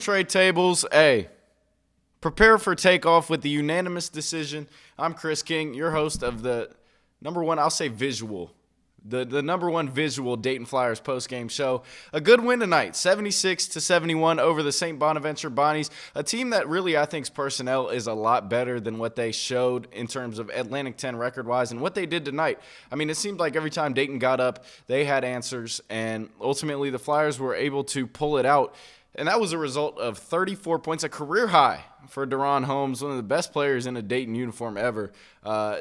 Trade tables, A. Prepare for takeoff with the unanimous decision. I'm Chris King, your host of the number one, I'll say visual, the number one visual Dayton Flyers postgame show. A good win tonight, 76-71 over the St. Bonaventure Bonnies, a team that really I think's personnel is a lot better than what they showed in terms of Atlantic 10 record-wise and what they did tonight. I mean, it seemed like every time Dayton got up, they had answers, and ultimately the Flyers were able to pull it out. And that was a result of 34 points, a career high for Deron Holmes, one of the best players in a Dayton uniform ever.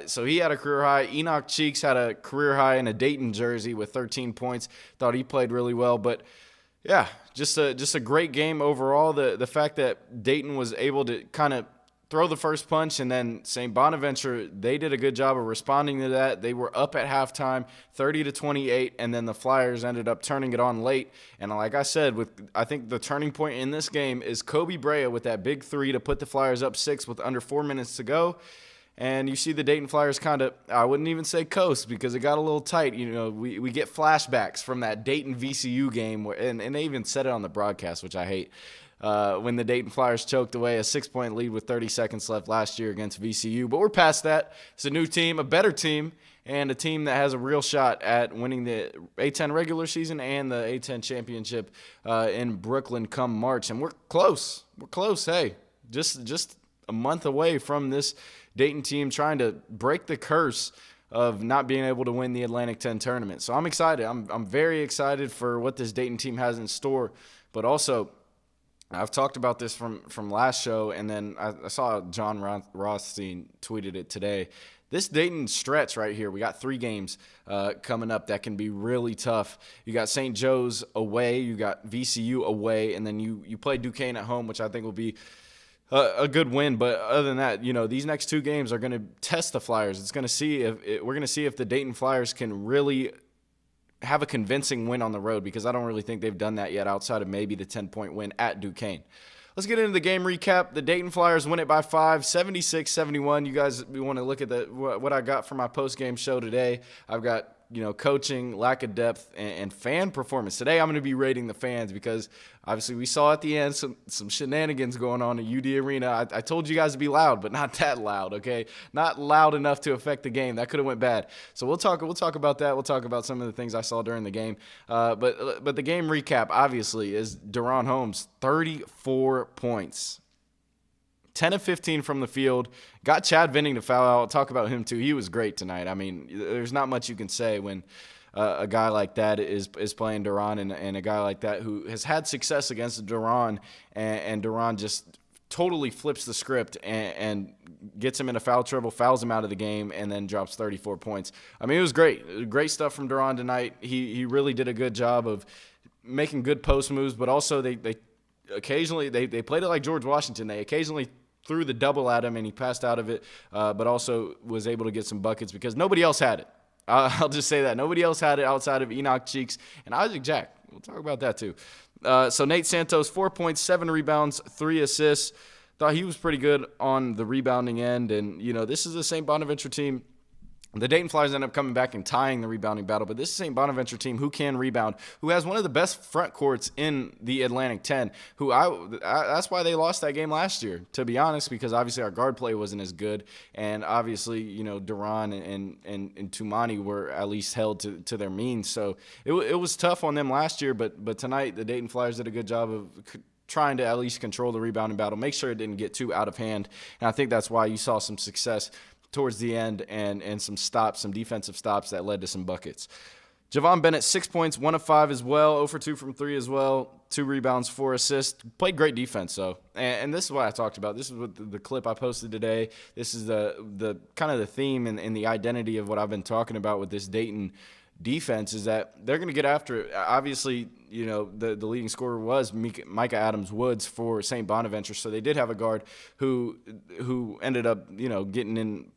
So he had a career high. Enoch Cheeks had a career high in a Dayton jersey with 13 points. Thought he played really well. But, yeah, just a great game overall. The fact that Dayton was able to kind of throw the first punch, and then St. Bonaventure, they did a good job of responding to that. They were up at halftime, 30-28, and then the Flyers ended up turning it on late. And like I said, I think the turning point in this game is Kobe Brea with that big three to put the Flyers up 6 with under 4 minutes to go. And you see the Dayton Flyers kind of, I wouldn't even say coast because it got a little tight. You know, we get flashbacks from that Dayton VCU game, and they even said it on the broadcast, which I hate. When the Dayton Flyers choked away a 6-point lead with 30 seconds left last year against VCU. But we're past that. It's a new team, a better team, and a team that has a real shot at winning the A-10 regular season and the A-10 championship in Brooklyn come March. And we're close. We're close. Hey, just a month away from this Dayton team trying to break the curse of not being able to win the Atlantic 10 tournament. So I'm excited. I'm very excited for what this Dayton team has in store, but also I've talked about this from last show, and then I saw John Rothstein tweeted it today. This Dayton stretch right here, we got 3 games coming up that can be really tough. You got St. Joe's away, you got VCU away, and then you play Duquesne at home, which I think will be a good win. But other than that, you know, these next 2 games are going to test the Flyers. It's going to see we're going to see if the Dayton Flyers can really have a convincing win on the road, because I don't really think they've done that yet outside of maybe the 10-point win at Duquesne. Let's get into the game recap. The Dayton Flyers win it by 5, 76-71. You guys want to look at what I got for my post-game show today. I've got, coaching, lack of depth, and fan performance. Today I'm going to be rating the fans because obviously we saw at the end some shenanigans going on at UD Arena. I told you guys to be loud, but not that loud, okay? Not loud enough to affect the game. That could have went bad. So we'll talk about that. We'll talk about some of the things I saw during the game. But the game recap obviously is Deron Holmes, 34 points. 10 of 15 from the field. Got Chad Venning to foul out. I'll talk about him too. He was great tonight. I mean, there's not much you can say when a guy like that is playing Deron, and a guy like that who has had success against Deron, and Deron just totally flips the script and gets him into foul trouble, fouls him out of the game, and then drops 34 points. I mean, it was great. Great stuff from Deron tonight. He really did a good job of making good post moves, but also they occasionally they played it like George Washington. They occasionally threw the double at him, and he passed out of it, but also was able to get some buckets because nobody else had it. I'll just say that. Nobody else had it outside of Enoch Cheeks and Isaac Jack. We'll talk about that too. So Nate Santos, 4 points, 7 rebounds, 3 assists. Thought he was pretty good on the rebounding end, and, this is the St. Bonaventure team. The Dayton Flyers end up coming back and tying the rebounding battle, but this is St. Bonaventure team who can rebound, who has one of the best front courts in the Atlantic 10, that's why they lost that game last year, to be honest, because obviously our guard play wasn't as good, and obviously, Deron and Tumani were at least held to their means, so it was tough on them last year, but tonight the Dayton Flyers did a good job of trying to at least control the rebounding battle, make sure it didn't get too out of hand, and I think that's why you saw some success towards the end and some defensive stops that led to some buckets. Javon Bennett, 6 points, 1 of 5 as well, 0 for 2 from 3 as well, 2 rebounds, 4 assists. Played great defense, though. And this is what I talked about. This is what the clip I posted today. This is the kind of the theme and the identity of what I've been talking about with this Dayton defense, is that they're going to get after it. Obviously, the leading scorer was Micah Adams-Woods for St. Bonaventure, so they did have a guard who ended up, getting in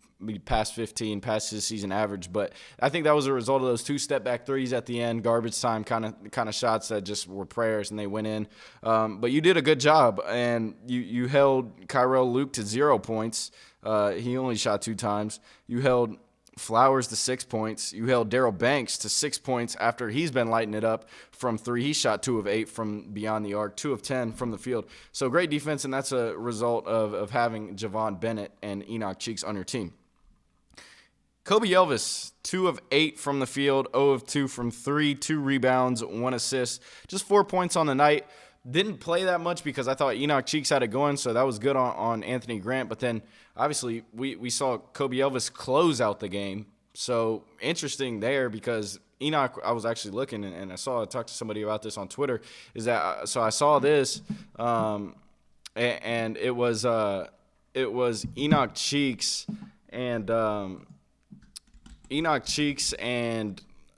past 15, past his season average. But I think that was a result of those 2 step-back threes at the end, garbage time kind of shots that just were prayers, and they went in. But you did a good job, and you held Kyrell Luke to 0 points. He only shot 2 times. You held Flowers to 6 points. You held Daryl Banks to 6 points after he's been lighting it up from three. He shot 2 of 8 from beyond the arc, 2 of 10 from the field. So great defense, and that's a result of having Javon Bennett and Enoch Cheeks on your team. Kobe Elvis, 2 of 8 from the field, 0 of 2 from 3, 2 rebounds, 1 assist, just 4 points on the night. Didn't play that much because I thought Enoch Cheeks had it going, so that was good on Anthony Grant. But then, obviously, we saw Kobe Elvis close out the game. So, interesting there because Enoch, I was actually looking, and I talked to somebody about this on Twitter, is that, so I saw this, and it was Enoch Cheeks and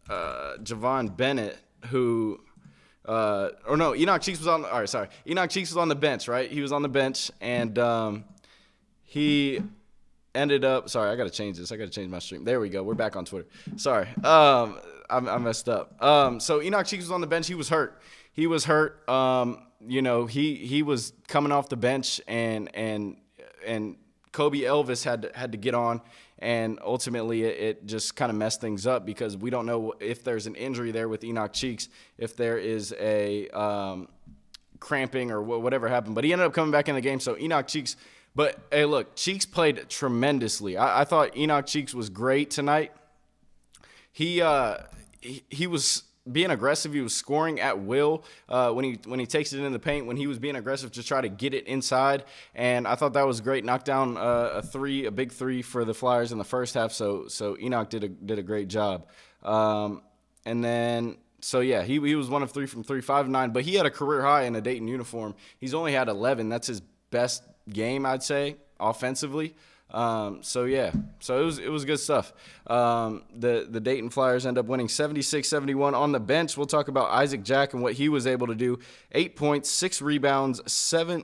Javon Bennett who – Enoch Cheeks was on. All right, sorry. Enoch Cheeks was on the bench, right? He was on the bench, and he ended up. Sorry, I got to change this. I got to change my stream. There we go. We're back on Twitter. Sorry, I messed up. So Enoch Cheeks was on the bench. He was hurt. He was coming off the bench, and Kobe Elvis had to get on. And ultimately, it just kind of messed things up because we don't know if there's an injury there with Enoch Cheeks, if there is a cramping or whatever happened. But he ended up coming back in the game, so Enoch Cheeks. But, hey, look, Cheeks played tremendously. I thought Enoch Cheeks was great tonight. He was being aggressive. He was scoring at will when he takes it in the paint. When he was being aggressive to try to get it inside, and I thought that was great. Knocked down a big three for the Flyers in the first half. So Enoch did a great job. And then he was 1 of 3 from 3, 5 of 9. But he had a career high in a Dayton uniform. He's only had 11. That's his best game, I'd say, offensively. So it was good stuff. The Dayton Flyers end up winning 76-71 on the bench. We'll talk about Isaac Jack and what he was able to do. 8 points, 6 rebounds, 3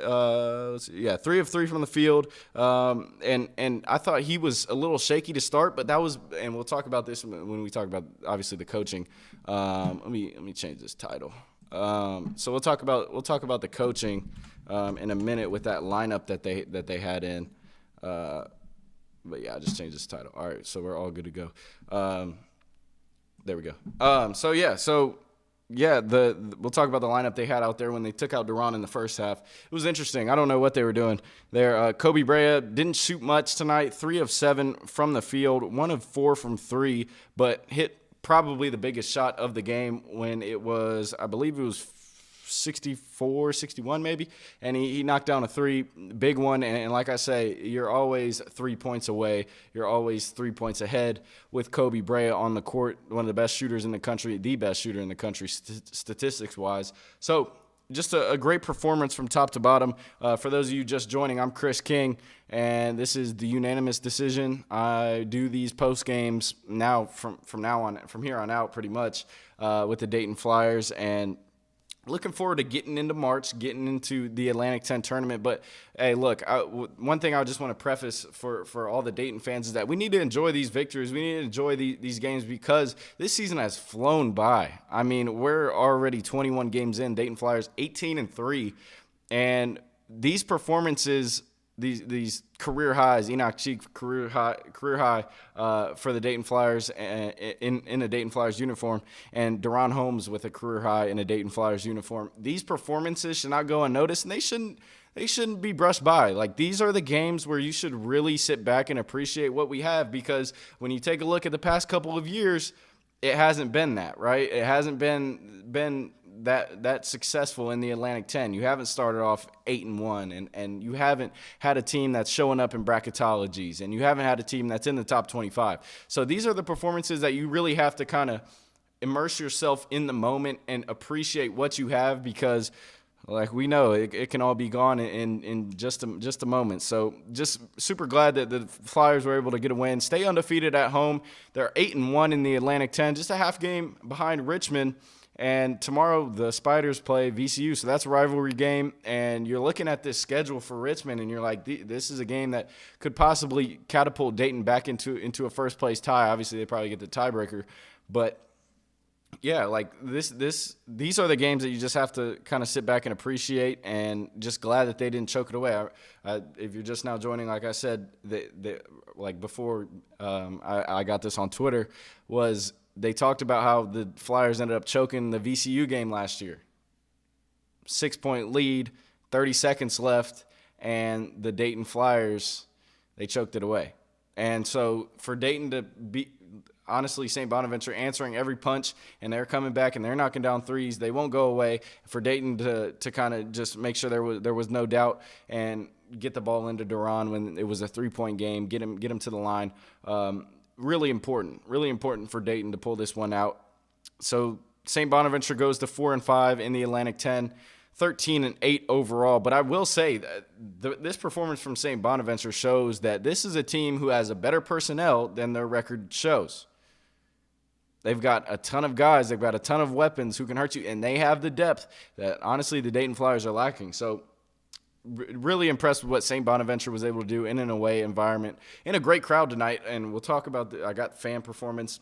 of 3 from the field. And I thought he was a little shaky to start, but and we'll talk about this when we talk about obviously the coaching. Let me change this title. So we'll talk about the coaching in a minute with that lineup that they had in. But yeah, I just changed this title. All right, so we're all good to go. There we go. We'll talk about the lineup they had out there when they took out Duran in the first half. It was interesting. I don't know what they were doing there. Kobe Brea didn't shoot much tonight. 3 of 7 from the field, 1 of 4 from 3, but hit probably the biggest shot of the game when it was, I believe it was 64, 61 maybe, and he knocked down a 3, big one, and like I say, you're always 3 points away. You're always 3 points ahead with Kobe Brea on the court, one of the best shooters in the country, the best shooter in the country statistics-wise. So just a great performance from top to bottom. For those of you just joining, I'm Chris King, and this is the unanimous decision. I do these post games now from here on out pretty much with the Dayton Flyers, and looking forward to getting into March, getting into the Atlantic 10 tournament. But, hey, look, one thing I just want to preface for all the Dayton fans is that we need to enjoy these victories. We need to enjoy these games because this season has flown by. I mean, we're already 21 games in. Dayton Flyers 18-3. And these performances, these career highs, Enoch Cheeks career high for the Dayton Flyers in a Dayton Flyers uniform, and Duran Holmes with a career high in a Dayton Flyers uniform. These performances should not go unnoticed, and they shouldn't be brushed by. Like, these are the games where you should really sit back and appreciate what we have, because when you take a look at the past couple of years, it hasn't been that, right? It hasn't been that successful in the Atlantic 10. You haven't started off 8-1, and you haven't had a team that's showing up in bracketologies, and you haven't had a team that's in the top 25. So these are the performances that you really have to kind of immerse yourself in the moment and appreciate what you have, because like we know, it can all be gone in just a moment. So just super glad that the Flyers were able to get a win, stay undefeated at home. They're 8-1 in the Atlantic 10, just a half game behind Richmond. And tomorrow the Spiders play VCU, so that's a rivalry game. And you're looking at this schedule for Richmond, and you're like, this is a game that could possibly catapult Dayton back into a first-place tie. Obviously, they probably get the tiebreaker. But Yeah, like these are the games that you just have to kind of sit back and appreciate, and just glad that they didn't choke it away. If you're just now joining, like I said, like before, I got this on Twitter, was they talked about how the Flyers ended up choking the VCU game last year. 6-point lead, 30 seconds left, and the Dayton Flyers, they choked it away. And so for Dayton to be, honestly, St. Bonaventure answering every punch, and they're coming back and they're knocking down threes. They won't go away. For Dayton to kind of just make sure there was no doubt and get the ball into Duran when it was a 3-point game, get him to the line. Really important for Dayton to pull this one out. So St. Bonaventure goes to 4-5 in the Atlantic 10. 13-8 overall, but I will say that this performance from St. Bonaventure shows that this is a team who has a better personnel than their record shows. They've got a ton of guys, they've got a ton of weapons who can hurt you, and they have the depth that honestly the Dayton Flyers are lacking. So really impressed with what St. Bonaventure was able to do in an away environment, in a great crowd tonight. And we'll talk about I got fan performance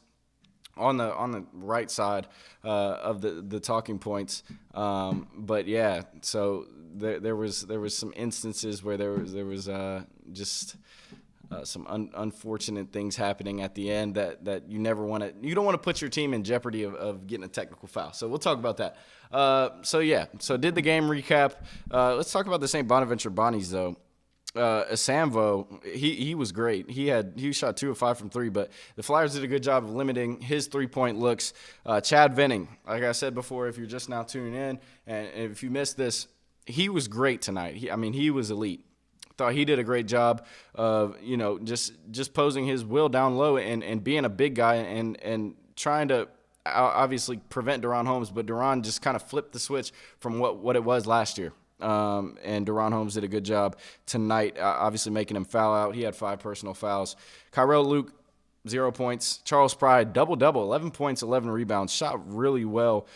on the right side of the talking points, but yeah, so there was some instances where there was just some unfortunate things happening at the end that you don't want to put your team in jeopardy of getting a technical foul. So we'll talk about that. So did the game recap. Let's talk about the St. Bonaventure Bonnies though. Asamvo, he was great. He shot 2 of 5 from 3, but the Flyers did a good job of limiting his 3-point looks. Chad Venning, like I said before, if you're just now tuning in, and if you missed this, he was great tonight. He was elite. Thought he did a great job of, just posing his will down low and being a big guy and trying to obviously prevent Duran Holmes, but Duran just kind of flipped the switch from what it was last year. And Duran Holmes did a good job tonight, obviously making him foul out. He had 5 personal fouls. Kyrell Luke, 0 points. Charles Pride, double-double, 11 points, 11 rebounds. Shot really well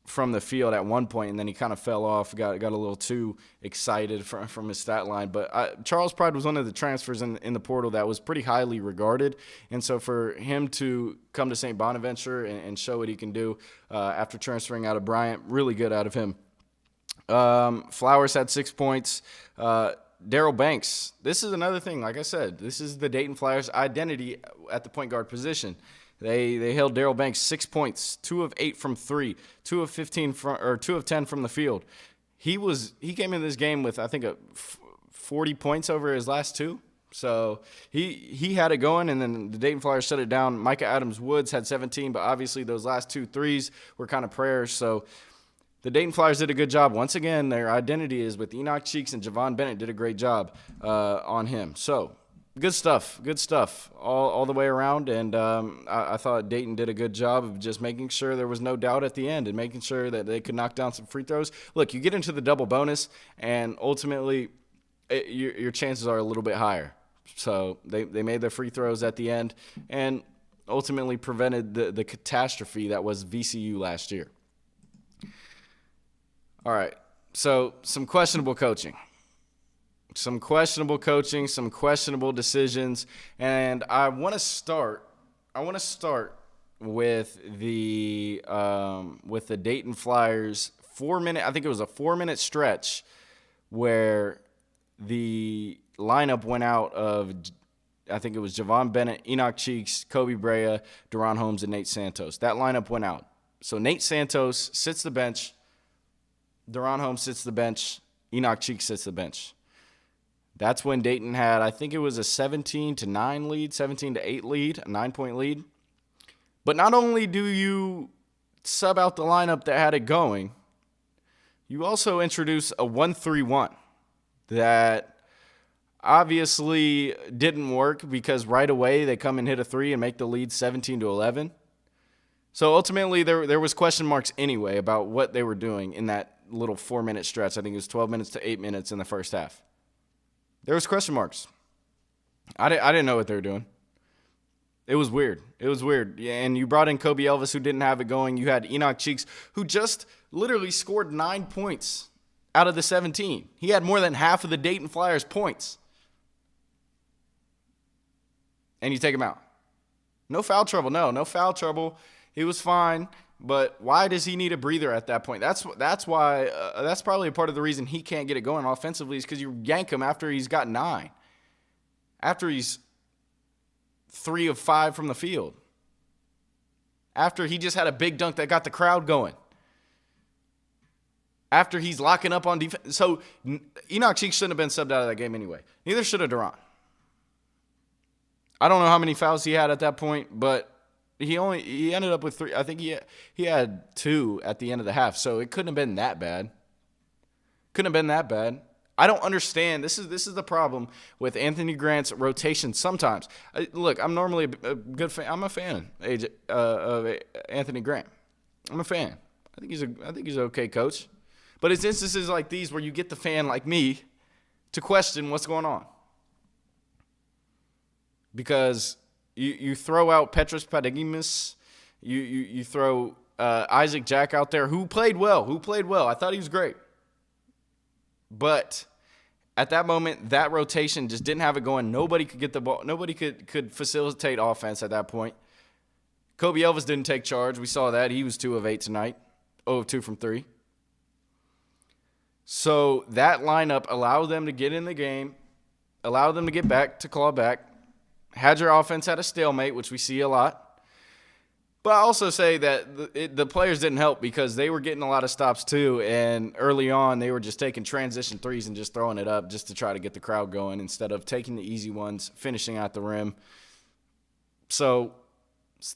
from the field at one point, and then he kind of fell off, got a little too excited from his stat line. But Charles Pride was one of the transfers in the portal that was pretty highly regarded. And so for him to come to St. Bonaventure and show what he can do after transferring out of Bryant, really good out of him. Flowers had 6 points. Daryl Banks, this is another thing. Like I said, this is the Dayton Flyers' identity at the point guard position. They held Daryl Banks 6 points, 2 of 8 from 3, 2 of 10 from the field. He came in this game with I think 40 points over his last 2. So he had it going, and then the Dayton Flyers shut it down. Micah Adams-Woods had 17, but obviously those last 2 threes were kind of prayers. So the Dayton Flyers did a good job. Once again, their identity is with Enoch Cheeks, and Javon Bennett did a great job on him. So good stuff all the way around. And I thought Dayton did a good job of just making sure there was no doubt at the end and making sure that they could knock down some free throws. Look, you get into the double bonus, and ultimately your chances are a little bit higher. So they made their free throws at the end and ultimately prevented the catastrophe that was VCU last year. All right, so some questionable coaching, some questionable decisions, and I want to start with the Dayton Flyers 4-minute. I think it was a 4-minute stretch where the lineup went out of, I think it was Javon Bennett, Enoch Cheeks, Kobe Brea, Duran Holmes, and Nate Santos. That lineup went out. So Nate Santos sits the bench. Duran Holmes sits the bench. Enoch Cheeks sits the bench. That's when Dayton had, I think it was a 17-9 lead, 17-8 lead, a 9-point lead. But not only do you sub out the lineup that had it going, you also introduce a 1-3-1 that obviously didn't work because right away they come and hit a 3 and make the lead 17-11. So ultimately there was question marks anyway about what they were doing in that little 4-minute stretch. I think it was 12 minutes to 8 minutes in the first half. There was question marks. I didn't know what they were doing. It was weird. Yeah, and you brought in Kobe Elvis, who didn't have it going. You had Enoch Cheeks, who just literally scored 9 points out of the 17. He had more than half of the Dayton Flyers' points. And you take him out. No foul trouble. He was fine, but why does he need a breather at that point? That's why that's probably a part of the reason he can't get it going offensively is because you yank him after he's got 9, after he's 3 of 5 from the field, after he just had a big dunk that got the crowd going, after he's locking up on defense. So Enoch Cheeks shouldn't have been subbed out of that game anyway. Neither should have Duran. I don't know how many fouls he had at that point, but he ended up with 3. I think he had 2 at the end of the half, so it couldn't have been that bad. Couldn't have been that bad. I don't understand. This is the problem with Anthony Grant's rotation sometimes. Look, I'm normally a good fan. I'm a fan of Anthony Grant. I'm a fan. I think he's an okay coach. But it's instances like these where you get the fan like me to question what's going on. Because you throw out Petros Padegimis, you throw Isaac Jack out there, who played well. I thought he was great. But at that moment, that rotation just didn't have it going. Nobody could get the ball. Nobody could facilitate offense at that point. Kobe Elvis didn't take charge. We saw that. He was 2 of 8 tonight. 0 of 2 from 3. So that lineup allowed them to get in the game, allowed them to get back, to claw back. Had your offense at a stalemate, which we see a lot. But I also say that the players didn't help because they were getting a lot of stops too, and early on they were just taking transition threes and just throwing it up just to try to get the crowd going instead of taking the easy ones, finishing at the rim. So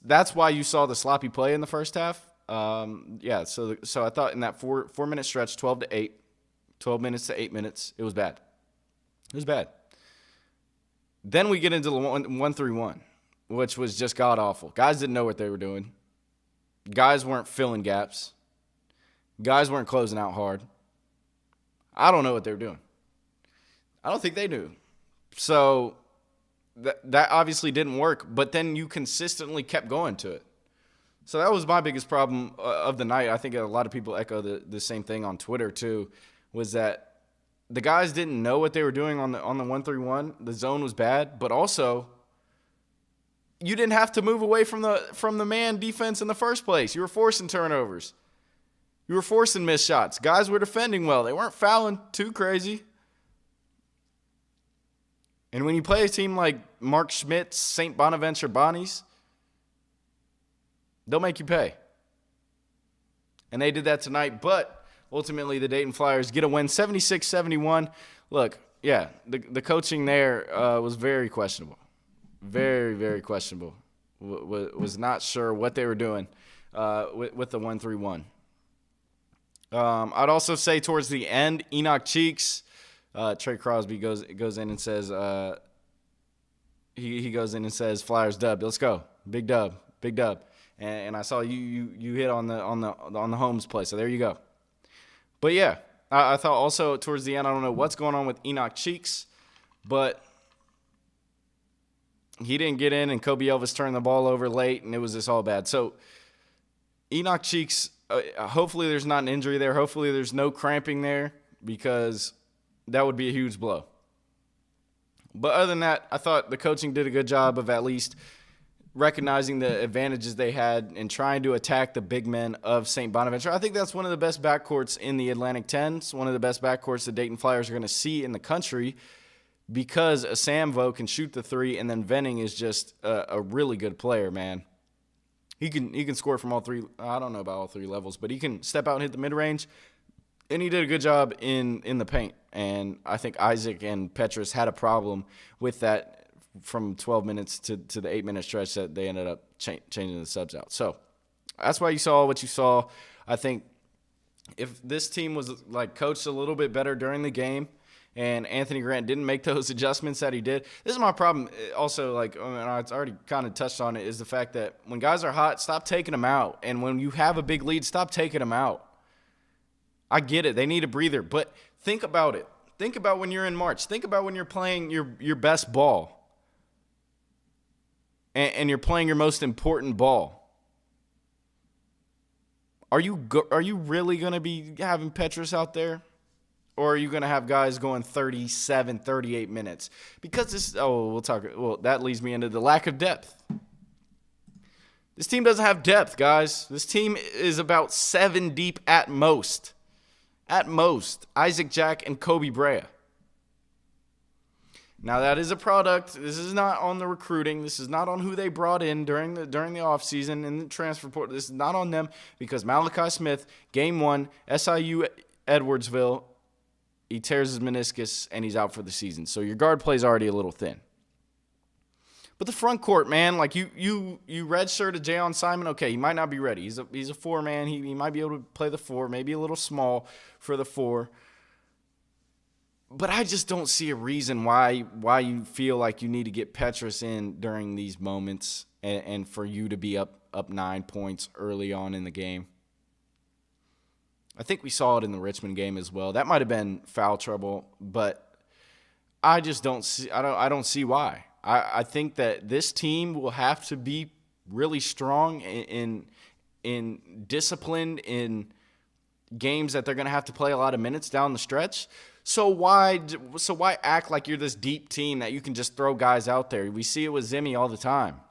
that's why you saw the sloppy play in the first half. So I thought in that 4-minute stretch, 12 to 8, 12 minutes to 8 minutes, it was bad. It was bad. Then we get into the 1-3-1, which was just god-awful. Guys didn't know what they were doing. Guys weren't filling gaps. Guys weren't closing out hard. I don't know what they were doing. I don't think they knew. So that obviously didn't work, but then you consistently kept going to it. So that was my biggest problem of the night. I think a lot of people echo the same thing on Twitter too, was that the guys didn't know what they were doing on the 1-3-1. The zone was bad, but also you didn't have to move away from the man defense in the first place. You were forcing turnovers. You were forcing missed shots. Guys were defending well. They weren't fouling too crazy. And when you play a team like Mark Schmidt's St. Bonaventure Bonnies, they'll make you pay. And they did that tonight, but ultimately, the Dayton Flyers get a win, 76-71. Look, yeah, the coaching there was very questionable. Very, very questionable. Was not sure what they were doing with the 1-3-1. I'd also say towards the end, Enoch Cheeks, Trey Crosby goes in and says, he goes in and says, Flyers dubbed. Let's go. Big dub. And I saw you hit on the Holmes play, so there you go. But, yeah, I thought also towards the end, I don't know what's going on with Enoch Cheeks, but he didn't get in, and Kobe Elvis turned the ball over late, and it was just all bad. So, Enoch Cheeks, hopefully there's not an injury there. Hopefully there's no cramping there because that would be a huge blow. But other than that, I thought the coaching did a good job of at least recognizing the advantages they had and trying to attack the big men of St. Bonaventure. I think that's one of the best backcourts in the Atlantic 10. It's one of the best backcourts the Dayton Flyers are going to see in the country because Samvo can shoot the 3, and then Venning is just a really good player, man. He can score from all 3. I don't know about all 3 levels, but he can step out and hit the mid-range, and he did a good job in the paint. And I think Isaac and Petros had a problem with that from 12 minutes to the 8-minute stretch that they ended up changing the subs out. So that's why you saw what you saw. I think if this team was like coached a little bit better during the game and Anthony Grant didn't make those adjustments that he did, this is my problem also, like, I mean, I already kind of touched on it, is the fact that when guys are hot, stop taking them out. And when you have a big lead, stop taking them out. I get it. They need a breather. But think about it. Think about when you're in March. Think about when you're playing your best ball. And you're playing your most important ball. Are you really going to be having Petros out there? Or are you going to have guys going 37, 38 minutes? Because that leads me into the lack of depth. This team doesn't have depth, guys. This team is about 7 deep at most. At most. Isaac Jack and Kobe Brea. Now, that is a product. This is not on the recruiting. This is not on who they brought in during the offseason and the transfer portal. This is not on them because Malachi Smith, game 1, SIU Edwardsville, he tears his meniscus and he's out for the season. So your guard play is already a little thin. But the front court, man, like you redshirted Jayon Simon. Okay, he might not be ready. He's a 4-man. He might be able to play the 4, maybe a little small for the 4. But I just don't see a reason why you feel like you need to get Petrus in during these moments and for you to be up 9 points early on in the game. I think we saw it in the Richmond game as well. That might have been foul trouble, but I just don't see. I don't see why. I think that this team will have to be really strong in disciplined in games that they're going to have to play a lot of minutes down the stretch. So why act like you're this deep team that you can just throw guys out there? We see it with Zimmy all the time.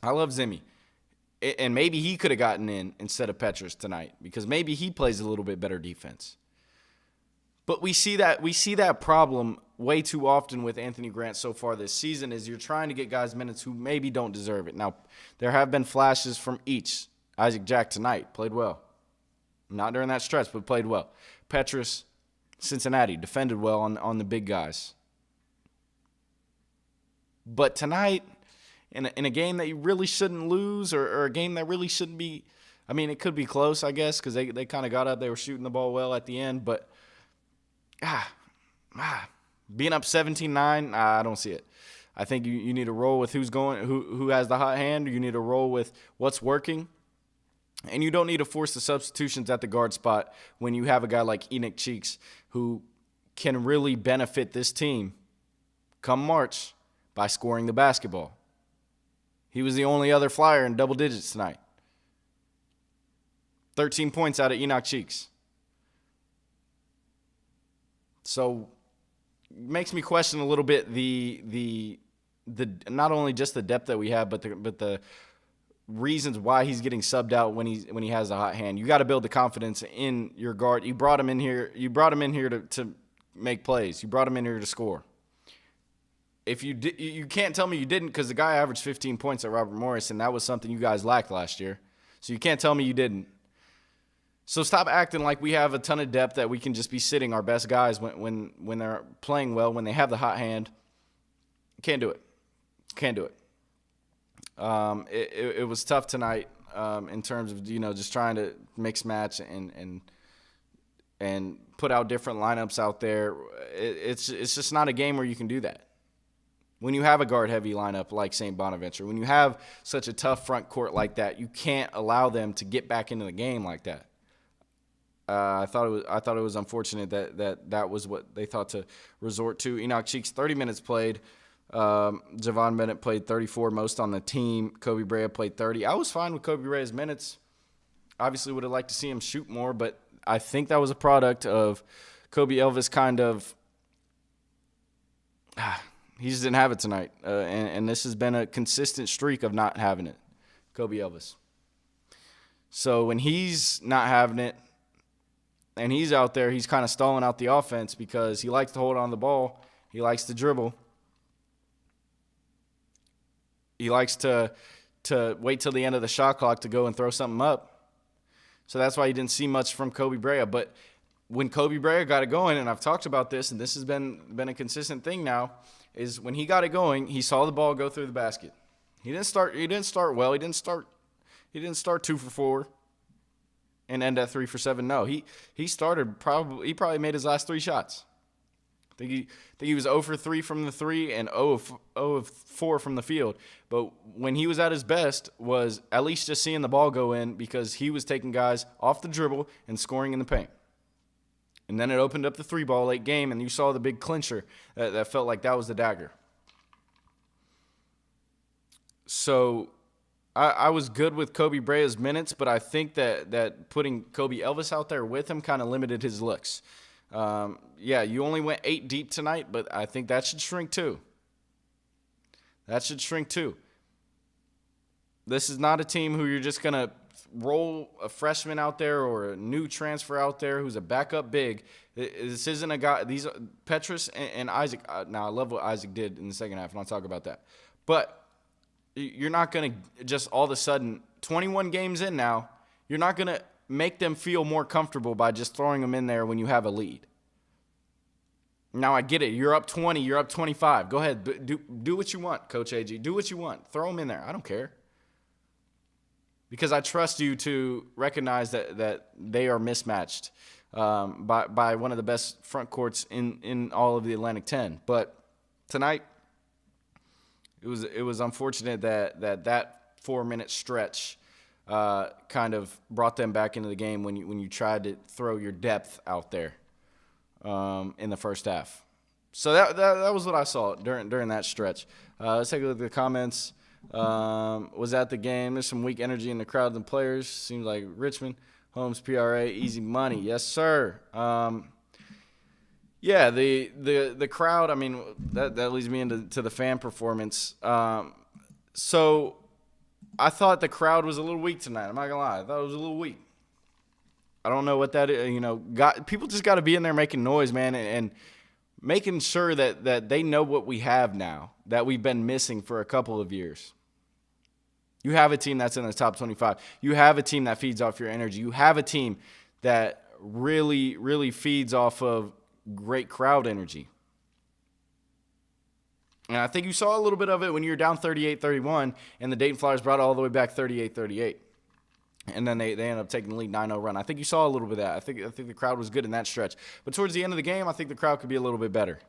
I love Zimmy. And maybe he could have gotten in instead of Petrus tonight because maybe he plays a little bit better defense. But we see that problem way too often with Anthony Grant so far this season is you're trying to get guys minutes who maybe don't deserve it. Now, there have been flashes from each. Isaac Jack tonight played well. Not during that stretch, but played well. Petrus, Cincinnati, defended well on the big guys. But tonight, in a game that you really shouldn't lose or a game that really shouldn't be – I mean, it could be close, I guess, because they kind of got up. They were shooting the ball well at the end. But, being up 17-9, I don't see it. I think you need to roll with who has the hot hand. You need to roll with what's working. And you don't need to force the substitutions at the guard spot when you have a guy like Enoch Cheeks who can really benefit this team come March by scoring the basketball. He was the only other Flyer in double digits tonight. 13 points out of Enoch Cheeks. So it makes me question a little bit the not only just the depth that we have, but the reasons why he's getting subbed out when he has a hot hand. You got to build the confidence in your guard. You brought him in here. You brought him in here to make plays. You brought him in here to score. If you can't tell me you didn't because the guy averaged 15 points at Robert Morris, and that was something you guys lacked last year. So you can't tell me you didn't. So stop acting like we have a ton of depth that we can just be sitting our best guys when they're playing well, when they have the hot hand. Can't do it. Can't do it. It was tough tonight in terms of just trying to mix match and put out different lineups out there. It's just not a game where you can do that. When you have a guard heavy lineup like St. Bonaventure, when you have such a tough front court like that, you can't allow them to get back into the game like that. I thought it was unfortunate that was what they thought to resort to. Enoch Cheeks 30 minutes played. Javon Bennett played 34, most on the team. Kobe Brea played 30. I was fine with Kobe Brea's minutes. Obviously would have liked to see him shoot more, but I think that was a product of Kobe Elvis kind of he just didn't have it tonight. And this has been a consistent streak of not having it, Kobe Elvis. So when he's not having it and he's out there, he's kind of stalling out the offense because he likes to hold on the ball. He likes to dribble. He likes to wait till the end of the shot clock to go and throw something up. So that's why you didn't see much from Kobe Brea. But when Kobe Brea got it going, and I've talked about this, and this has been a consistent thing now, is when he got it going, he saw the ball go through the basket. He didn't start well. He didn't start 2 for 4 and end at 3 for 7. No, he probably made his last 3 shots. I think he was 0 for 3 from the 3 and 0 of 4 from the field. But when he was at his best was at least just seeing the ball go in because he was taking guys off the dribble and scoring in the paint. And then it opened up the 3-ball late game, and you saw the big clincher that felt like that was the dagger. So I was good with Kobe Brea's minutes, but I think that putting Kobe Elvis out there with him kind of limited his looks. You only went 8 deep tonight, but I think that should shrink too. This is not a team who you're just going to roll a freshman out there or a new transfer out there who's a backup big. This isn't a guy. These are Petrus and Isaac. Now, I love what Isaac did in the second half, and I'll talk about that. But you're not going to just all of a sudden, 21 games in now, you're not going to make them feel more comfortable by just throwing them in there when you have a lead. Now, I get it. You're up 20. You're up 25. Go ahead. Do what you want, Coach AG. Do what you want. Throw them in there. I don't care. Because I trust you to recognize that they are mismatched by one of the best front courts in all of the Atlantic 10. But tonight, it was unfortunate that 4-minute stretch kind of brought them back into the game when you tried to throw your depth out there in the first half. So that was what I saw during that stretch. Let's take a look at the comments. Was at the game. There's some weak energy in the crowd and players. Seems like Richmond, Holmes, PRA, easy money. Yes, sir. Yeah, the crowd. I mean, that leads me into the fan performance. So I thought the crowd was a little weak tonight. I'm not gonna lie. I thought it was a little weak. I don't know what that is. People just got to be in there making noise, man, and making sure that they know what we have now that we've been missing for a couple of years. You have a team that's in the top 25. You have a team that feeds off your energy. You have a team that really, really feeds off of great crowd energy. And I think you saw a little bit of it when you were down 38-31 and the Dayton Flyers brought it all the way back 38-38. And then they ended up taking the lead 9-0 run. I think you saw a little bit of that. I think the crowd was good in that stretch. But towards the end of the game, I think the crowd could be a little bit better.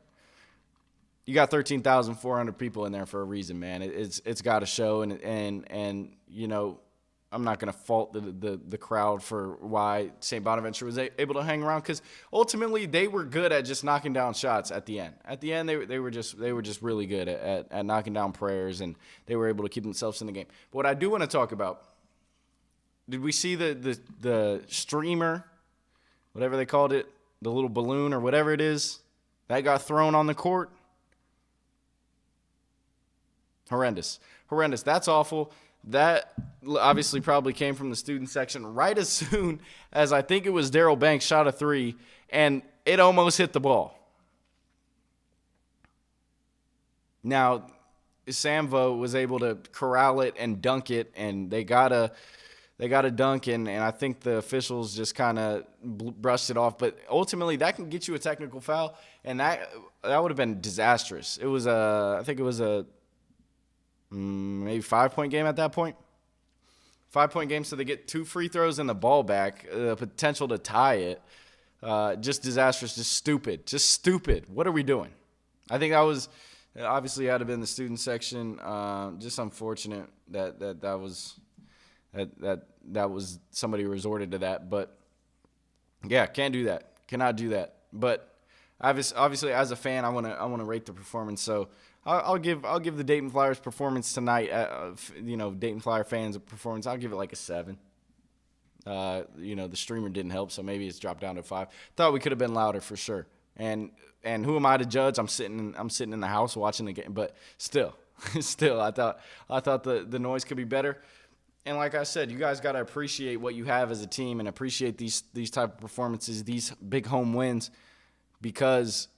You got 13,400 people in there for a reason, man. It's got to show, and I'm not going to fault the crowd for why St. Bonaventure was able to hang around, because ultimately they were good at just knocking down shots at the end. At the end, they were just really good at knocking down prayers, and they were able to keep themselves in the game. But what I do want to talk about, did we see the streamer, whatever they called it, the little balloon or whatever it is, that got thrown on the court? Horrendous. That's awful. That obviously probably came from the student section right as soon as I think it was Daryl Banks shot a three, and it almost hit the ball. Now, Samvo was able to corral it and dunk it, and they got a dunk, and I think the officials just kind of brushed it off. But ultimately, that can get you a technical foul, and that would have been disastrous. It was I think it was a maybe 5-point game at that point. 5-point game, so they get 2 free throws and the ball back, potential to tie it. Just disastrous, just stupid. What are we doing? I think that was obviously had to been the student section. Just unfortunate that was somebody resorted to that. But yeah, can't do that. Cannot do that. But obviously as a fan, I want to rate the performance. So I'll give the Dayton Flyers performance tonight. Dayton Flyer fans' performance, I'll give it like a 7. The streamer didn't help, so maybe it's dropped down to 5. Thought we could have been louder for sure. And who am I to judge? I'm sitting in the house watching the game, but still, I thought the noise could be better. And like I said, you guys got to appreciate what you have as a team and appreciate these type of performances, these big home wins, because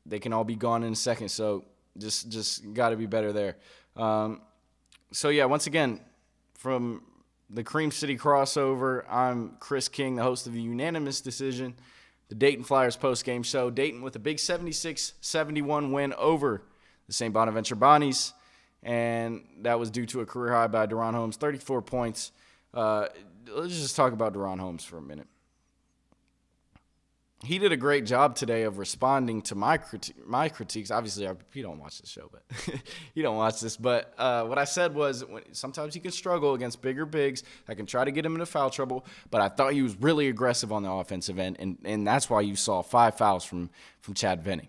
they can all be gone in a second. So just got to be better there. So yeah, once again, from the Cream City crossover, I'm Chris King, the host of the Unanimous Decision, the Dayton Flyers postgame show. Dayton with a big 76-71 win over the St. Bonaventure Bonnies, and that was due to a career high by Deron Holmes, 34 points. Let's just talk about Deron Holmes for a minute. He did a great job today of responding to my critiques. Obviously, he don't watch this show, but he don't watch this. But what I said was sometimes he can struggle against bigger bigs that can try to get him into foul trouble. But I thought he was really aggressive on the offensive end, and that's why you saw 5 fouls from Chad Venning.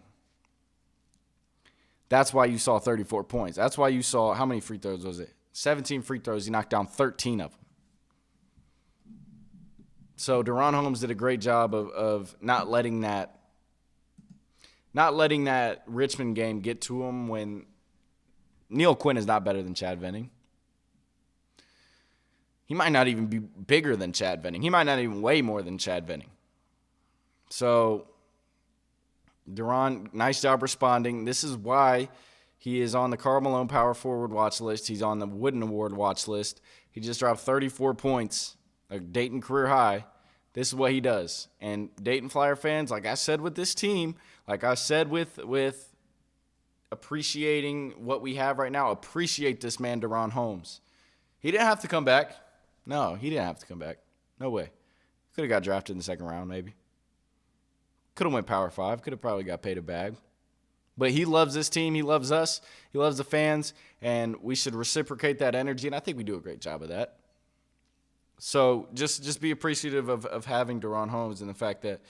That's why you saw 34 points. That's why you saw, how many free throws was it? 17 free throws. He knocked down 13 of them. So Deron Holmes did a great job of not letting that Richmond game get to him when Neil Quinn is not better than Chad Venning. He might not even be bigger than Chad Venning. He might not even weigh more than Chad Venning. So, De'Ron, nice job responding. This is why he is on the Karl Malone Power Forward watch list. He's on the Wooden Award watch list. He just dropped 34 points, a Dayton career high. This is what he does. And Dayton Flyer fans, like I said with this team, like I said with appreciating what we have right now, appreciate this man, De'Ron Holmes. He didn't have to come back. No, he didn't have to come back. No way. Could have got drafted in the second round, maybe. Could have went Power 5. Could have probably got paid a bag. But he loves this team. He loves us. He loves the fans. And we should reciprocate that energy. And I think we do a great job of that. So just be appreciative of having De'Ron Holmes and the fact that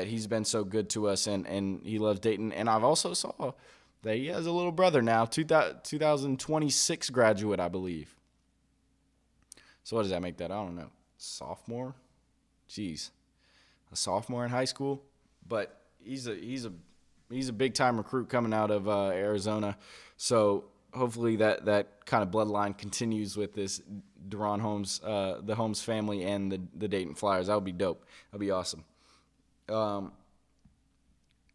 he's been so good to us and he loves Dayton. And I've also saw that he has a little brother now, 2026 graduate, I believe. So what does that make that? I don't know. Sophomore? Jeez. A sophomore in high school? But he's a big-time recruit coming out of Arizona. So hopefully that kind of bloodline continues with this De'Ron Holmes, the Holmes family, and the Dayton Flyers. That would be dope. That would be awesome.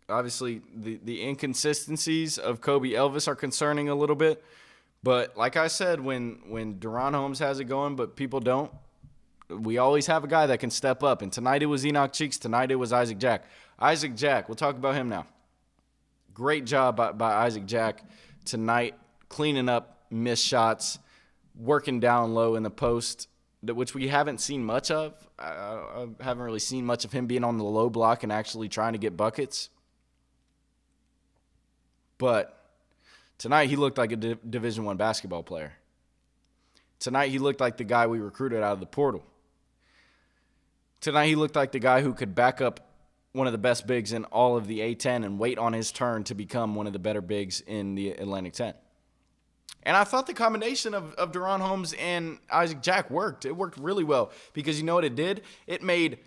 Obviously, the inconsistencies of Kobe Elvis are concerning a little bit. But like I said, when De'Ron Holmes has it going but people don't, we always have a guy that can step up. And tonight it was Enoch Cheeks. Tonight it was Isaac Jack. Isaac Jack, we'll talk about him now. Great job by Isaac Jack tonight, cleaning up missed shots, working down low in the post, which we haven't seen much of. I haven't really seen much of him being on the low block and actually trying to get buckets. But tonight he looked like a Division I basketball player. Tonight he looked like the guy we recruited out of the portal. Tonight he looked like the guy who could back up one of the best bigs in all of the A-10 and wait on his turn to become one of the better bigs in the Atlantic 10. And I thought the combination of De'Ron Holmes and Isaac Jack worked. It worked really well because you know what it did? It made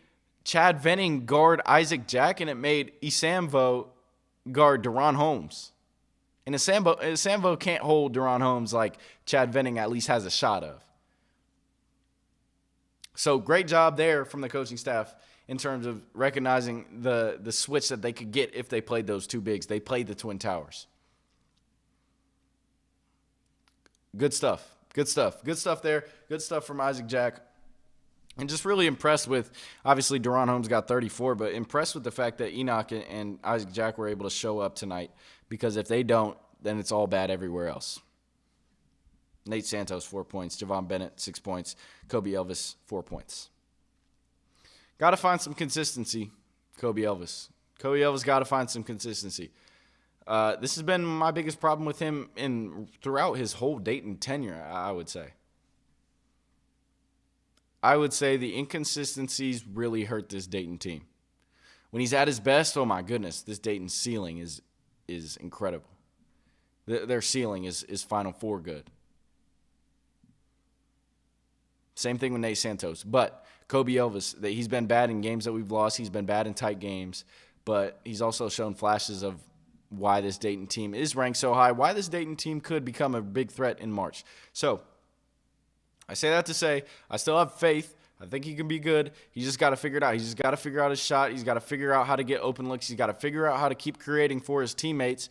Chad Venning guard Isaac Jack, and it made Isamvo guard De'Ron Holmes. And Isamvo can't hold De'Ron Holmes like Chad Venning at least has a shot of. So great job there from the coaching staff in terms of recognizing the switch that they could get if they played those two bigs. They played the Twin Towers. Good stuff. Good stuff. Good stuff there. Good stuff from Isaac Jack. And just really impressed with, obviously, De'Ron Holmes got 34, but impressed with the fact that Enoch and Isaac Jack were able to show up tonight, because if they don't, then it's all bad everywhere else. Nate Santos, 4 points. Javon Bennett, 6 points. Kobe Elvis, 4 points. Got to find some consistency, Kobe Elvis. Kobe Elvis got to find some consistency. This has been my biggest problem with him throughout his whole Dayton tenure, I would say. I would say the inconsistencies really hurt this Dayton team. When he's at his best, oh my goodness, this Dayton ceiling is incredible. Their ceiling is Final Four good. Same thing with Nate Santos. But Kobe Elvis, he's been bad in games that we've lost. He's been bad in tight games. But he's also shown flashes of why this Dayton team is ranked so high, why this Dayton team could become a big threat in March. So I say that to say I still have faith. I think he can be good. He just got to figure it out. He's just got to figure out his shot. He's got to figure out how to get open looks. He's got to figure out how to keep creating for his teammates,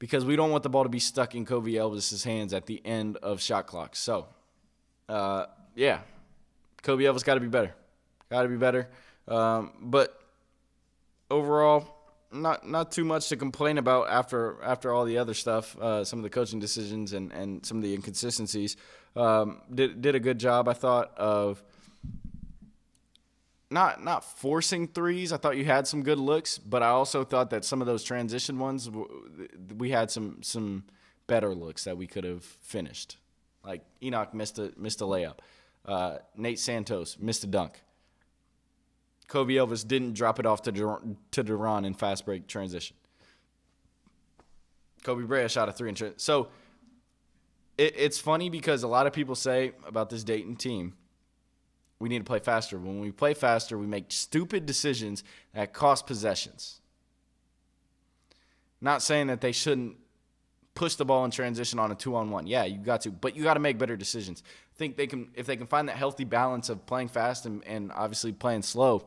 because we don't want the ball to be stuck in Kobe Elvis' hands at the end of shot clock. So, yeah, Kobe Elvis got to be better. Got to be better. But overall, not too much to complain about after all the other stuff, some of the coaching decisions and some of the inconsistencies. Did a good job, I thought, of not forcing threes. I thought you had some good looks, but I also thought that some of those transition ones, we had some better looks that we could have finished. Like Enoch missed a layup. Nate Santos missed a dunk. Kobe Elvis didn't drop it off to De'Ron in fast break transition. Kobe Brea shot a 3 in transition. So it's funny because a lot of people say about this Dayton team, we need to play faster. When we play faster, we make stupid decisions that cost possessions. Not saying that they shouldn't push the ball in transition on a 2-on-1. Yeah, you got to. But you got to make better decisions. think if they can find that healthy balance of playing fast and obviously playing slow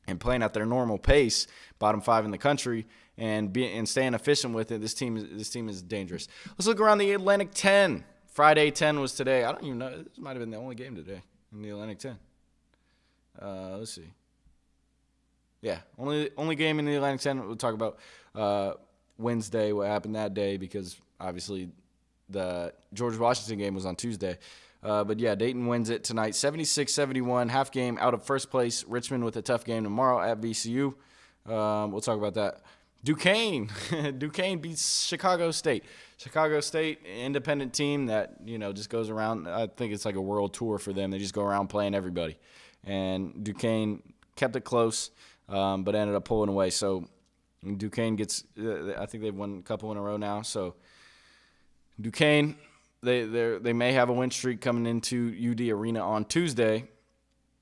and playing at their normal pace, bottom 5 in the country, and staying efficient with it, this team is dangerous. Let's look around the Atlantic 10. Friday 10 was today. I don't even know. This might have been the only game today in the Atlantic 10. Let's see. Yeah, only game in the Atlantic 10. We'll talk about Wednesday, what happened that day, because obviously the George Washington game was on Tuesday. But yeah, Dayton wins it tonight, 76-71, half game out of first place. Richmond with a tough game tomorrow at VCU. We'll talk about that. Duquesne beats Chicago State. Chicago State, independent team that, just goes around. I think it's like a world tour for them. They just go around playing everybody. And Duquesne kept it close, but ended up pulling away. So Duquesne gets, I think they've won a couple in a row now. So Duquesne, they may have a win streak coming into UD Arena on Tuesday,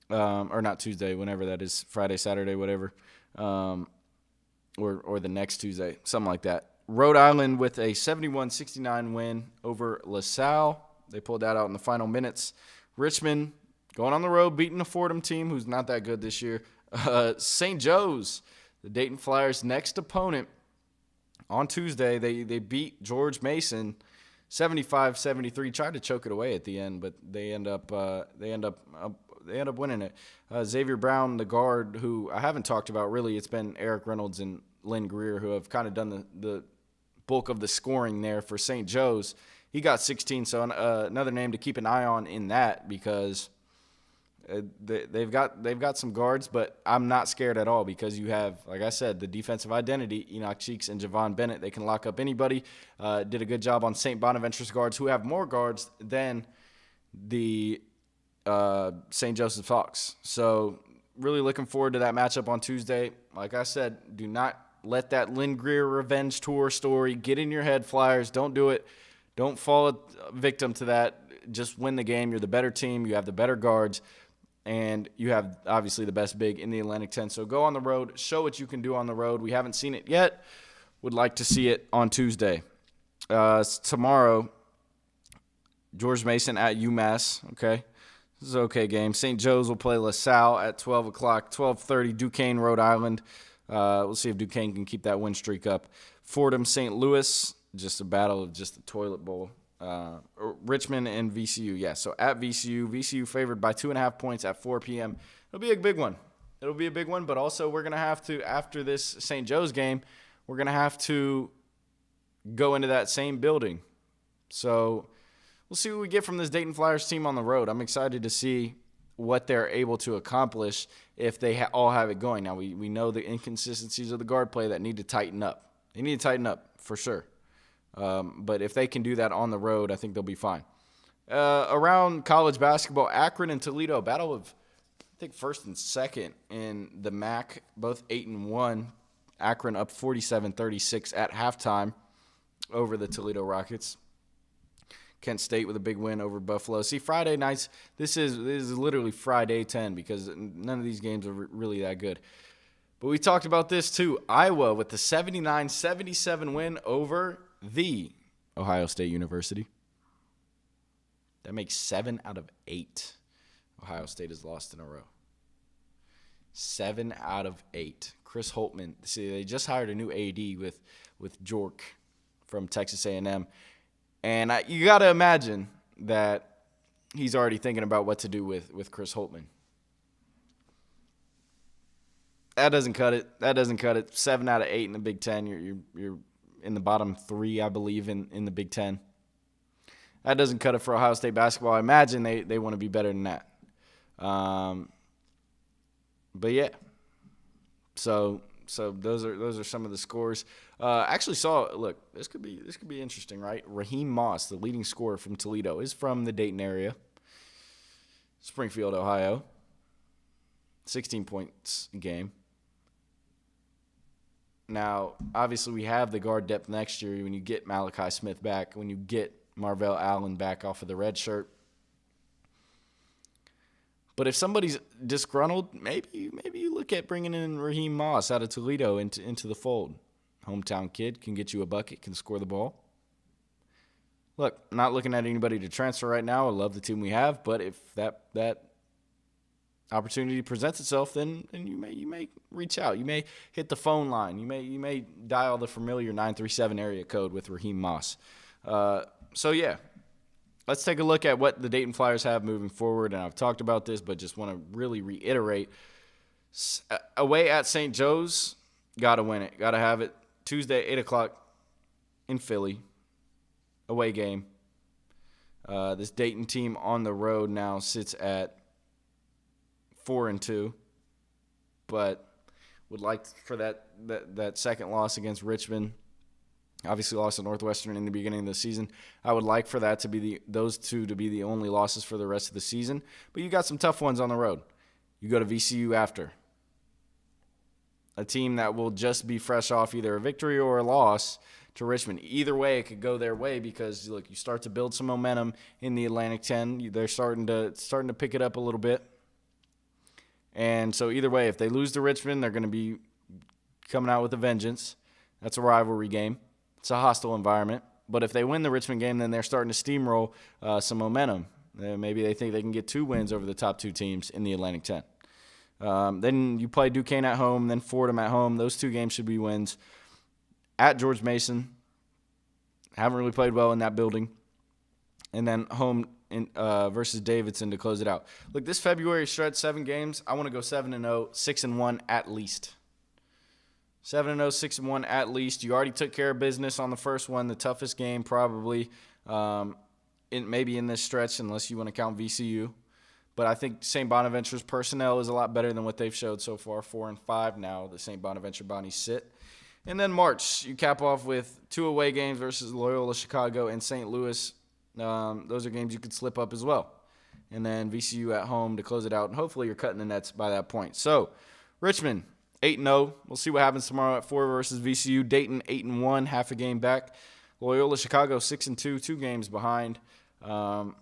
or not Tuesday, whenever that is, Friday, Saturday, whatever, or the next Tuesday, something like that. Rhode Island with a 71-69 win over LaSalle. They pulled that out in the final minutes. Richmond going on the road, beating the Fordham team, who's not that good this year. St. Joe's, the Dayton Flyers' next opponent, on Tuesday, they beat George Mason 75-73. Tried to choke it away at the end, but they end up winning it. Xavier Brown, the guard, who I haven't talked about really, it's been Eric Reynolds and Lynn Greer who have kind of done the bulk of the scoring there for St. Joe's. He got 16, so another name to keep an eye on in that, because they've got some guards, but I'm not scared at all, because you have, like I said, the defensive identity, Enoch Cheeks and Javon Bennett. They can lock up anybody. Did a good job on St. Bonaventure's guards, who have more guards than the St. Joseph's Hawks. So really looking forward to that matchup on Tuesday. Like I said, do not let that Lynn Greer revenge tour story get in your head, Flyers. Don't do it. Don't fall a victim to that. Just win the game. You're the better team. You have the better guards. And you have, obviously, the best big in the Atlantic 10. So go on the road. Show what you can do on the road. We haven't seen it yet. Would like to see it on Tuesday. Tomorrow, George Mason at UMass. Okay. This is an okay game. St. Joe's will play LaSalle at 12 o'clock. 12:30, Duquesne, Rhode Island. We'll see if Duquesne can keep that win streak up. Fordham, St. Louis, just a battle of just the toilet bowl. Richmond and VCU, yeah. So at VCU favored by 2.5 points at 4 p.m. It'll be a big one. But also we're going to have to, after this St. Joe's game, we're going to have to go into that same building. So we'll see what we get from this Dayton Flyers team on the road. I'm excited to see what they're able to accomplish if they all have it going. Now, we know the inconsistencies of the guard play that need to tighten up. They need to tighten up for sure. But if they can do that on the road, I think they'll be fine. Around college basketball, Akron and Toledo, battle of, I think, first and second in the MAC, both 8-1. Akron up 47-36 at halftime over the Toledo Rockets. Kent State with a big win over Buffalo. See, Friday nights, this is literally Friday 10, because none of these games are really that good. But we talked about this too. Iowa with the 79-77 win over the Ohio State University. That makes 7 out of 8 Ohio State has lost in a row. 7 out of 8. Chris Holtman. See, they just hired a new AD with Jork from Texas A&M. And you got to imagine that he's already thinking about what to do with Chris Holtman. That doesn't cut it. 7 out of 8 in the Big Ten. You're in the bottom 3, I believe, in the Big Ten. That doesn't cut it for Ohio State basketball. I imagine they want to be better than that. But yeah. So those are some of the scores. Actually saw, look, this could be interesting, right? Raheem Moss, the leading scorer from Toledo, is from the Dayton area. Springfield, Ohio. 16 points a game. Now, obviously, we have the guard depth next year when you get Malachi Smith back, when you get Marvell Allen back off of the red shirt. But if somebody's disgruntled, maybe you look at bringing in Raheem Moss out of Toledo into the fold. Hometown kid, can get you a bucket, can score the ball. look, I'm not looking at anybody to transfer right now. I love the team we have, but if that opportunity presents itself, then you may reach out. You may hit the phone line. You may dial the familiar 937 area code with Raheem Moss. So yeah, let's take a look at what the Dayton Flyers have moving forward. And I've talked about this, but just want to really reiterate. Away at St. Joe's, got to win it. Got to have it. Tuesday, 8 o'clock in Philly. Away game. This Dayton team on the road now sits at 4-2, but would like for that second loss against Richmond. Obviously lost to Northwestern in the beginning of the season. I would like for that to be those two to be the only losses for the rest of the season. But you got some tough ones on the road. You go to VCU after. A team that will just be fresh off either a victory or a loss to Richmond. Either way, it could go their way because look, you start to build some momentum in the Atlantic 10. They're starting to pick it up a little bit. And so either way, if they lose to Richmond, they're going to be coming out with a vengeance. That's a rivalry game. It's a hostile environment. But if they win the Richmond game, then they're starting to steamroll some momentum. Maybe they think they can get 2 wins over the top 2 teams in the Atlantic 10. Then you play Duquesne at home, then Fordham at home. Those 2 games should be wins. At George Mason, haven't really played well in that building. And then home versus Davidson to close it out. Look, this February stretch, 7 games, I want to go 7-0, 6-1 at least. 7-0, 6-1 at least. You already took care of business on the first one, the toughest game probably, maybe in this stretch, unless you want to count VCU. But I think St. Bonaventure's personnel is a lot better than what they've showed so far, 4-5 now, the St. Bonaventure Bonnies sit. And then March, you cap off with 2 away games versus Loyola Chicago and St. Louis. Those are games you could slip up as well. And then VCU at home to close it out. And hopefully you're cutting the nets by that point. So, Richmond, 8-0. We'll see what happens tomorrow at 4 versus VCU. Dayton, 8-1, half a game back. Loyola Chicago, 6-2, 2 games behind. And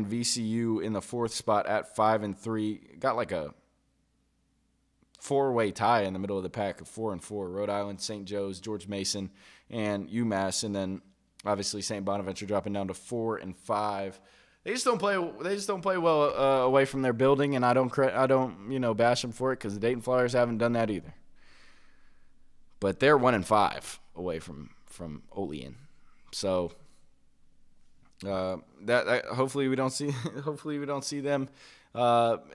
VCU in the 4th spot at 5-3. Got like a 4-way tie in the middle of the pack of 4-4. Rhode Island, St. Joe's, George Mason, and UMass. And then obviously St. Bonaventure dropping down to 4-5. They just don't play well away from their building, and I don't bash them for it because the Dayton Flyers haven't done that either. But they're 1-5 away from Olean. So that hopefully we don't see them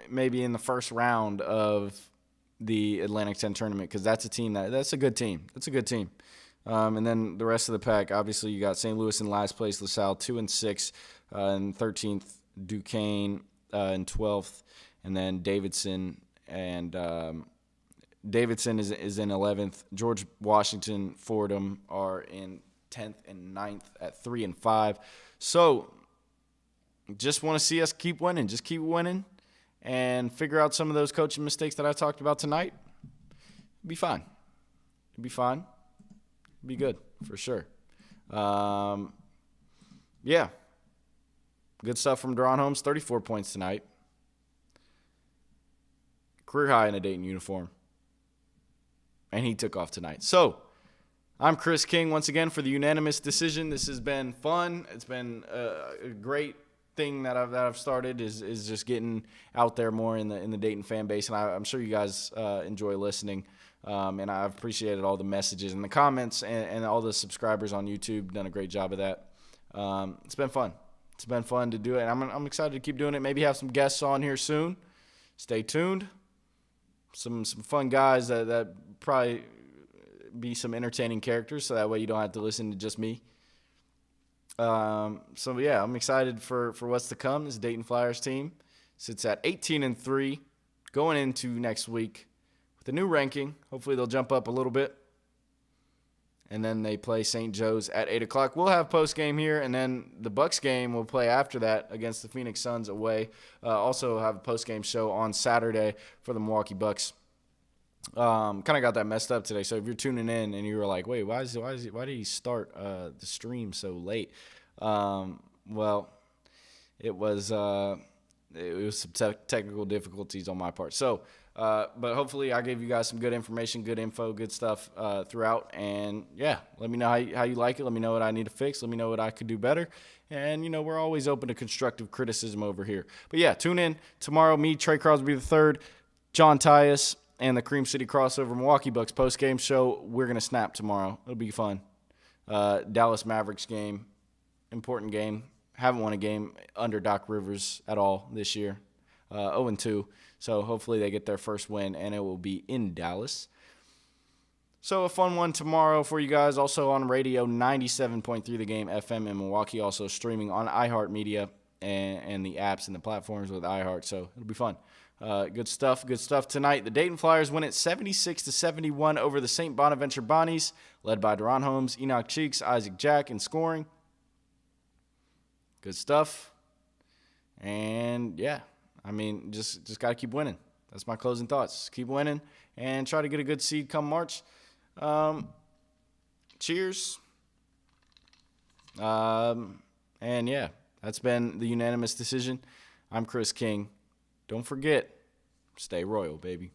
maybe in the first round of the Atlantic 10 tournament because that's a good team. That's a good team. And then the rest of the pack, obviously you got St. Louis in last place, LaSalle 2-6, and 13th Duquesne in 12th, and then Davidson Davidson is in 11th. George Washington, Fordham are in 10th and 9th at 3-5. So just want to see us keep winning. Just keep winning and figure out some of those coaching mistakes that I talked about tonight. It'll be fine. It'll be fine. It'll be good for sure. Yeah. Good stuff from Deron Holmes. 34 points tonight. Career high in a Dayton uniform. And he took off tonight. So, I'm Chris King once again for the unanimous decision. This has been fun. It's been a great thing that I've started is just getting out there more in the Dayton fan base, and I'm sure you guys enjoy listening. And I've appreciated all the messages and the comments and all the subscribers on YouTube. Done a great job of that. It's been fun. It's been fun to do it. And I'm excited to keep doing it. Maybe have some guests on here soon. Stay tuned. Some fun guys that probably be some entertaining characters, so that way you don't have to listen to just me. So yeah, I'm excited for what's to come. This Dayton Flyers team sits at 18-3 going into next week with a new ranking. Hopefully they'll jump up a little bit. And then they play St. Joe's at 8 o'clock. We'll have postgame here, and then the Bucks game will play after that against the Phoenix Suns away. Also have a postgame show on Saturday for the Milwaukee Bucks. Kind of got that messed up today. So if you're tuning in and you were like, wait, why did he start the stream so late? Well, it was some technical difficulties on my part. So But hopefully I gave you guys some good information, good info, good stuff throughout. And, yeah, let me know how you like it. Let me know what I need to fix. Let me know what I could do better. And, we're always open to constructive criticism over here. But, yeah, tune in tomorrow. Me, Trey Crosby III, John Tyus, and the Cream City Crossover Milwaukee Bucks postgame show. We're going to snap tomorrow. It'll be fun. Dallas Mavericks game, important game. Haven't won a game under Doc Rivers at all this year. 0-2. So hopefully they get their first win, and it will be in Dallas. So a fun one tomorrow for you guys. Also on radio, 97.3 The Game FM in Milwaukee. Also streaming on iHeartMedia and the apps and the platforms with iHeart. So it'll be fun. Good stuff tonight. The Dayton Flyers win it 76-71 over the St. Bonaventure Bonnies, led by Deron Holmes, Enoch Cheeks, Isaac Jack in scoring. Good stuff. And, yeah. Just got to keep winning. That's my closing thoughts. Keep winning and try to get a good seed come March. Cheers. And, yeah, that's been the unanimous decision. I'm Chris King. Don't forget, stay royal, baby.